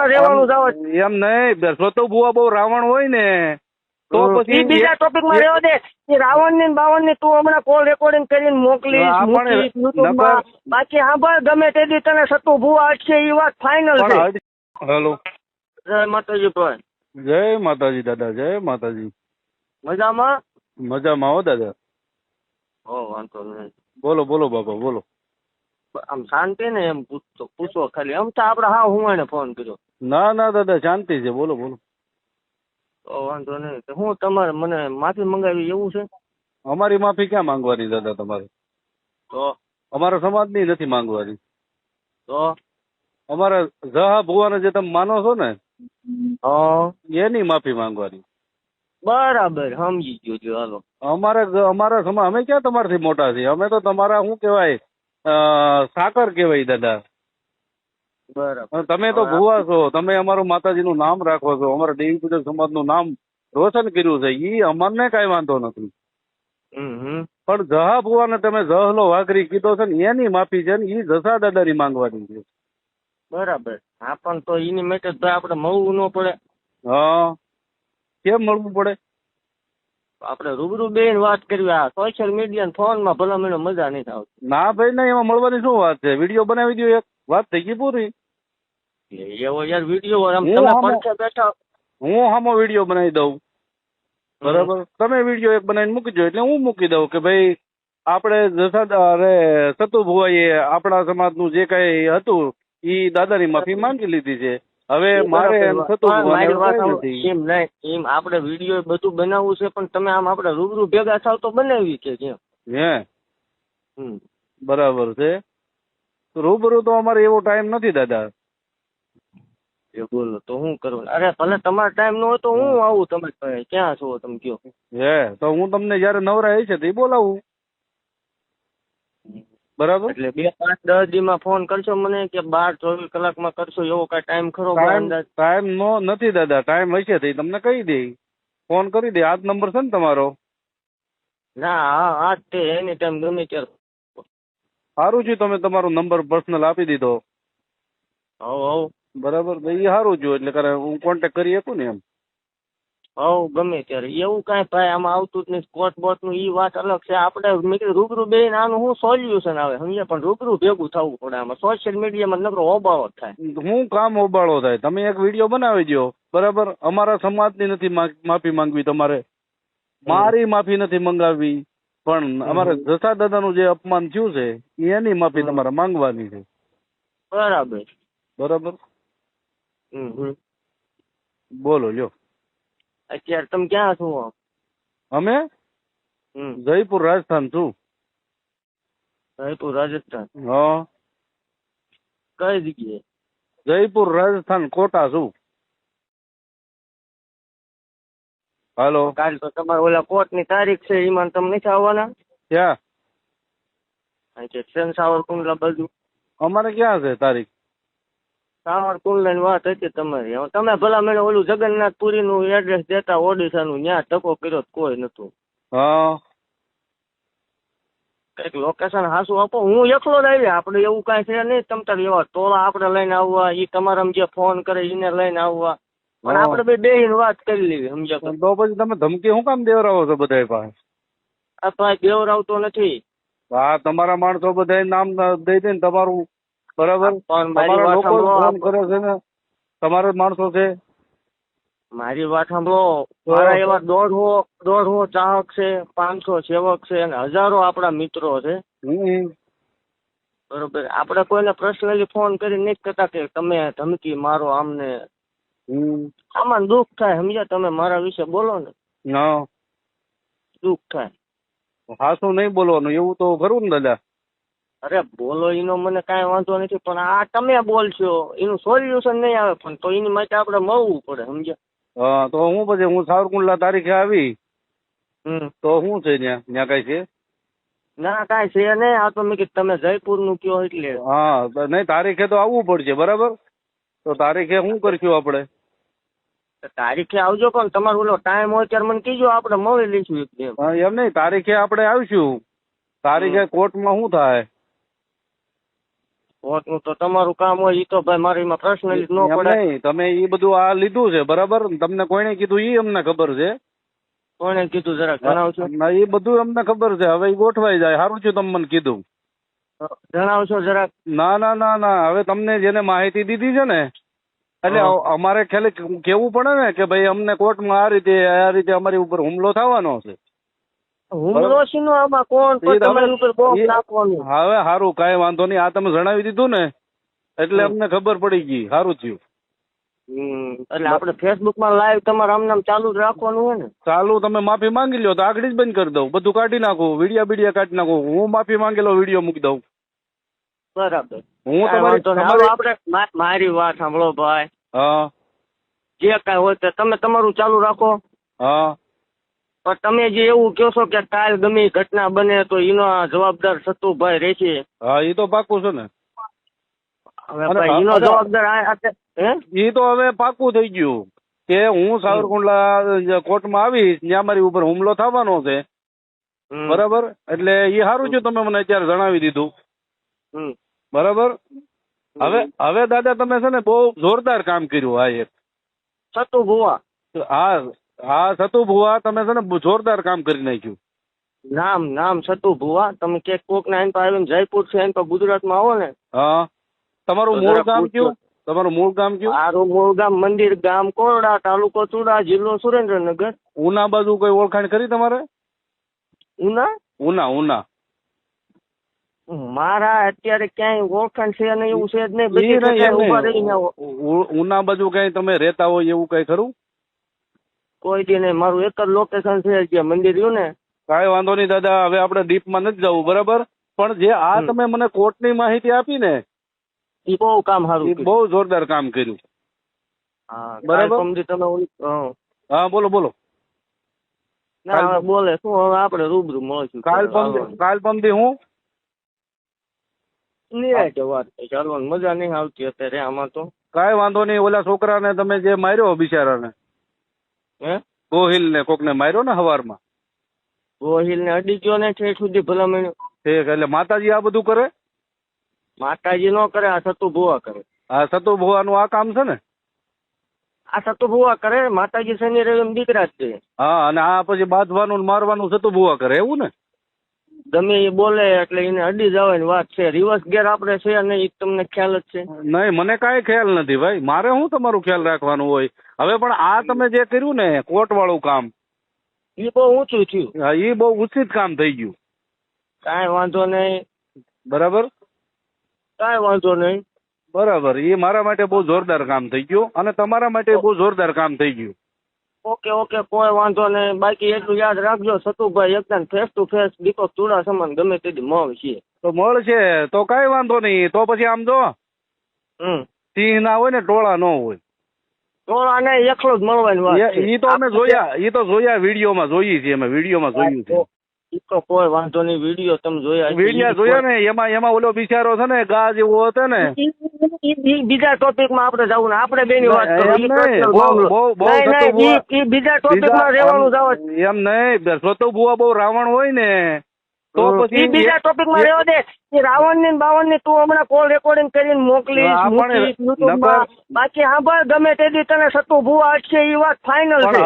તમારે રહેવાનું જ આવે છે. એમ નહીં, સતુ ભુવા બહુ રાવણ હોય ને તો પછી ઈ બીજા ટોપિક માં રહેવા દે. એ રાવણ ની બાવન ની તું હમણાં કોલ રેકોર્ડિંગ કરીને મોકલીશ, મૂકીશ યુટ્યુબમાં. બાકી સાંભળ, ગમે તે દી તને સતુ ભુવા અટશે એ વાત ફાઇનલ છે. હેલો, જય માતાજી ભાઈ. જય માતાજી દાદા, જય માતાજી. મજામાં? મજામાં હો દાદા. વાંધો નહીં. બોલો બોલો બાપા, બોલો. આમ શાંતિ ને એમ પૂછો ખાલી. આમ તો આપડે હા હું એને ફોન કર્યો. ના ના દાદા, શાંતિ છે, બોલો બોલો. તો વાંધો નહીં. તો હું તમારે મને માફી મંગાવી એવું છે? અમારી માફી ક્યાં માંગવાની દાદા તમારે? તો અમારા સમાજની નથી માંગવાની. તો અમારા જહા ભુવાને જે તમે માનો છો ને એની માફી માંગવાની. બરાબર, સમજી ગયો છો. હાલો, અમારા સમાજ, અમે ક્યાં તમારાથી મોટા છીએ? અમે તો તમારા શું કહેવાય, સાકર કહેવાય દાદા. બરાબર. તમે તો ભુવા છો, તમે અમારું માતાજીનું નામ રાખો છો, અમારા દેવી પૂજક સમાજનું નામ રોશન કર્યું છે, ઈ અમને કઈ વાંધો નથી. પણ જહા ભુવાને તમે જહલો વાઘરી કીધો છે ને એની માફી છે ને ઈ જસા દાદાની માંગવાની છે. બરાબર. હા, પણ તો એની માટે તો આપણે મળવું ન પડે? હા, કેમ મળવું પડે? આપણે રૂબરૂ બેન વાત કરવી. આ સોશિયલ મીડિયા ફોન માં ભલા મને મજા નહીં આવતી. ના ભાઈ ના, એમાં મળવાની શું વાત છે? વિડીયો બનાવી દો, એક વાત થઈ ગઈ પૂરી. એવો યાર વિડીયો તમે પડખે બેઠા, હું હામો વિડીયો બનાવી દઉં, બરાબર? તમે વિડીયો એક બનાવીને મૂકી દો એટલે હું મૂકી દઉં કે ભાઈ આપણે સતુ ભુવાઈએ આપણા સમાજનું જે કઈ હતું ઈ દાદાની માફી માંગી લીધી છે. હવે મારે સતુ ભુવાને એમ નહીં, એમ આપણે વિડીયો બધું બનાવવું છે, પણ તમે આમ આપણે રૂબરૂ ભેગા થાવ તો બનાવી કે કેમ? હે, બરાબર છે. રૂબરૂ તો અમારે એવો ટાઈમ નથી દાદા. બોલો તો હું કરું? અરે ભલે તમારો ટાઈમ ન હોય તો હું આવું. તમે ક્યાં છો તમે કયો? હે, તો હું તમને જયારે નવરા છે તો બોલાવું, બરાબર? એટલે 2-5-10 દી માં ફોન કરશો મને કે 12-24 કલાકમાં કરશો, એવો કઈ ટાઈમ ખરો? ટાઈમ નો નથી દાદા, ટાઈમ હશે તો તમને કહી દે, ફોન કરી દે. આ જ નંબર છે ને તમારો? ના, હા, આ જ તે. એની ટાઈમ ગમે ત્યારે. સારું છે, તમે તમારો નંબર પર્સનલ આપી દીધો. હવ બરાબર, એ સારું છે, એટલે હું કોન્ટેક્ટ કરી શકું ને એમ. ગમે ત્યારે. એવું કાંઈ ભાઈ આમાં આવતું જ નહીં. સ્પોટ બોટ નું ઈ વાત અલગ છે. આપણે મેં કીધું રૂબરૂ બેન આનું શું સોલ્યુશન આવે સમજ્યા? પણ રૂબરૂ ભેગું થવું પડે. આમાં સોશિયલ મીડિયામાં નકરો ઓબાળો થાય. હું કામ ઓબાળો થાય? તમે એક વિડીયો બનાવી દો, બરાબર? અમારા સમાજની નથી માફી માંગવી તમારે, મારી માફી નથી મંગાવવી, પણ અમારે જસા દાદાનું જે અપમાન થયું છે એની માફી તમારે માંગવાની છે. બરાબર બરાબર. બોલો લ્યો. અત્યારે તમે ક્યાં છો? અમે જયપુર રાજસ્થાન છું. જયપુર રાજસ્થાન? હા. કઈ જગ્યાએ? જયપુર રાજસ્થાન, કોટા છું. હાલો. કાલ તો તમારે ઓલા કોર્ટ ની તારીખ છે, એમાં તમે નથી આવવાના? ક્યાં? ટ્રેન સાવરકુંડલા બાજુ. અમારે ક્યાં છે તારીખ? સાવરકુંડલા ની વાત હતી તમારી. તમે ભલા મને ઓલું જગન્નાથપુરી નું એડ્રેસ દેતા, ઓડિશા નું, ત્યાં ટકો કર્યો કોઈ નતું. હા, કઈક લોકેશન હાસું આપો. હું એકલો જ આવી. આપડે એવું કઈ છે નહીં. તમ તાર એવા ટોળા આપડે લઈને આવવા, ઈ તમારા જે ફોન કરે એને લઈને આવવા, પણ આપડે બે બેહીને વાત કરી લેવી સમજ્યા? તો પછી તમે ધમકી શું કામ દેવરાવો છો બધા પાસે? આ ભાઈ દેવરાવતો નથી. હા, તમારા માણસો બધા નામ દઈ દે ને તમારું, બરાબર? તમારા લોકો ફોન કરે છે ને, તમારા માણસો છે. મારી વાત સાંભળો. મારા એવા 150 ચાહક છે, 500 સેવક છે, અને હજારો આપડા મિત્રો છે. બરોબર. આપડે કોઈને પર્સનલી ફોન કરી નથી કહેતા કે તમે ધમકી મારો આમને. આમાં દુઃખ થાય સમજ્યા? તમે મારા વિશે બોલો ને, દુઃખ થાય. હાસું નહીં બોલવાનું, એવું તો ખરું ને દાદા? અરે બોલો એનો મને કાંઈ વાંધો નથી, પણ આ તમે બોલશો એનું સોલ્યુશન નહીં આવે. પણ તો એની માટે આપણે મળવું પડે સમજ્યા? હા, તો હું પછી હું સાવરકુંડલા તારીખે આવી તો શું છે ત્યાં કઈ છે? ના કાંઈ છે નહીં. આ તો મેં કીધું તમે જયપુર નું કયો એટલે. હા, નહીં તારીખે તો આવવું પડશે, બરાબર? તો તારીખે શું કરશું આપણે? તારીખે આવજો, પણ તમારો ઓલો ટાઈમ હોય ત્યારે મને કીજો, આપણે મળી લઈશું. એમ નહીં, તારીખે આપણે આવીશું. તારીખે કોર્ટમાં શું થાય? કોર્ટનું તો તમારું કામ હોય ઈ તો ભાઈ મારી માં પર્સનલી ન એમ પડે. નહીં, તમે એ બધું આ લીધું છે બરાબર, તમને કોઈને કીધું એ અમને ખબર છે. કોણે કીધું જરાક જણાવશો? ના, એ બધું અમને ખબર છે. હવે એ ગોઠવાઈ જાય. સારું છે તમે મને કીધું. જણાવશો જરાક? ના ના ના ના, હવે તમને જેને માહિતી દીધી છે ને એટલે અમારે ખ્યાલે કેવું પડે ને કે ભાઈ અમને કોર્ટમાં આ રીતે અમારી ઉપર હુમલો થવાનો છે. હુમલો શીનો આમાં? કોણ પણ તમારી ઉપર બોમ્બ નાખવાનું? હવે સારું, કાંઈ વાંધો નહીં. આ તમે જણાવી દીધું ને એટલે અમને ખબર પડી ગઈ. સારું થયું. એટલે આપણે ફેસબુક માં લાઈવ તમારે આમ ચાલુ જ રાખવાનું હોય ને? ચાલુ. તમે માફી માંગી લ્યો તો આગળ જ બંધ કરી દઉં, બધું કાઢી નાખું, વિડીયો કાઢી નાખું. હું માફી માંગેલો વિડીયો મૂકી દઉં. બરાબર. હું આપણે મારી વાત સાંભળો ભાઈ. હા. જે કાંઈ હોય તે તમે તમારું ચાલુ રાખો. હા. પણ તમે જે એવું કહો છો કે કાલ ગમે ઘટના બને તો એનો જવાબદાર સતુભાઈ રહેશે. હા, એ તો પાકું છે ને. હવે ભાઈ એનો જવાબદાર એ તો હવે પાકું થઈ ગયું કે હું સાવરકુંડલા કોર્ટમાં આવીશ, ત્યાં મારી ઉપર હુમલો થવાનો છે. બરાબર. એટલે એ સારું છે તમે મને અત્યારે જણાવી દીધું. બરાબર. હવે દાદા તમે છે ને બહુ જોરદાર કામ કર્યું. હા, એક સતુ ભુવા. હા સતુ ભુવા, તમે છે ને જોરદાર કામ કરી નાખ્યું. નામ સતુ ભુવા. તમે કે કોક ના એન પર આવીને જયપુર છે એન પર ગુજરાતમાં આવો ને. હા. તમારું મૂળ ગામ કયું? તમારું મૂળ ગામ કયું? મારું મૂળ ગામ મંદિર ગામ કોરડા, તાલુકો ચુડા, જિલ્લો સુરેન્દ્રનગર. ઉના બાજુ કોઈ ઓળખાણ કરી તમારે? ઉના મારા અત્યારે ક્યાંય ઓળખાણ છે નહીં, એવું છે જ નહીં. ઉના બાજુ કઈ તમે રહેતા હોય એવું કઈ ખરું? કોઈ દી નહીં. મારું એક જ લોકેશન છે જે મંદિર રહ્યું ને. કાંઈ વાંધો નહીં દાદા, હવે આપણે ડીપમાં નથી જવું. બરાબર. પણ જે આ તમે મને કોર્ટની માહિતી આપી ને એ બહુ કામ સારું, બહુ જોરદાર કામ કર્યું. બરાબર. તમે હા બોલો બોલો. ના બોલે શું, હવે આપણે રૂબરૂ મળશું. કાલ પમદી હું વાત ચાલવાની મજા નહીં આવતી અત્યારે આમાં તો. કાંઈ વાંધો નહીં. ઓલા છોકરાને તમે જે માર્યો બિચારાને, ગોહિલ ને કોક ને માર્યો ને હવારમાં, ગોહિલ ને અડી ગયો ને ઠેઠ સુધી ભલામણ. એટલે માતાજી આ બધું કરે? માતાજી નો કરે, આ સતુ ભુવા કરે. આ સતુ ભુવાનું આ કામ છે ને? આ સતુ ભુવા કરે. માતાજી શનિ રવિ દીકરા જ છે. હા, અને આ પછી બાંધવાનું મારવાનું સતુ ભુવા કરે એવું ને? ગમે એ બોલે એટલે એને અડી જવાની વાત છે. રિવર્સ ગેર આપણે છે નહીં, તમને ખ્યાલ જ છે? નહીં, મને કાંઈ ખ્યાલ નથી ભાઈ. મારે શું તમારું ખ્યાલ રાખવાનું હોય? હવે પણ આ તમે જે કર્યું ને કોર્ટ વાળું કામ, એ બહુ ઊંચું થયું. હા, એ બહુ ઉચિત કામ થઈ ગયું. કાંઈ વાંધો નહીં. બરાબર. કાંઈ વાંધો નહીં. બરાબર. એ મારા માટે બહુ જોરદાર કામ થઈ ગયું અને તમારા માટે બહુ જોરદાર કામ થઈ ગયું. ઓકે, કોઈ વાંધો નહીં. બાકી એટલું યાદ રાખજો, સતુભાઈ એકદમ ફેસ ટુ ફેસ દીપક ચૂડા સમાન ગમે તેથી મળશે. તો મળશે તો કાંઈ વાંધો નહીં. તો પછી આમ જો સિંહ ના હોય ને ટોળા ન હોય. ટોળા ને એકલો જ મળવાની વાત. એ તો અમે જોયા, એ તો જોયા વિડીયોમાં જોઈએ છીએ અમે, વિડીયોમાં જોયું છે. એ તો કોઈ વાંધો નહીં. વિડીયો તમે જોયા ને, એમાં ઓલો બિચારો છે ને ગા જેવો હતો ને. બીજા ટોપિક માં આપણે જવું ને, આપણે બે ની વાત બીજા ટોપિક માં રહેવાનું જવું એમ નહીં. સતુ ભુવા બહુ રાવણ હોય ને તો પછી બીજા ટોપિક માં રહેવા દે. રાવણ ની બાવન ની તું હમણાં કોલ રેકોર્ડિંગ કરીને મોકલીશ. બાકી હા ભાઈ ગમે તે દી તને સતુ ભુવા અટશે એ વાત ફાઇનલ છે.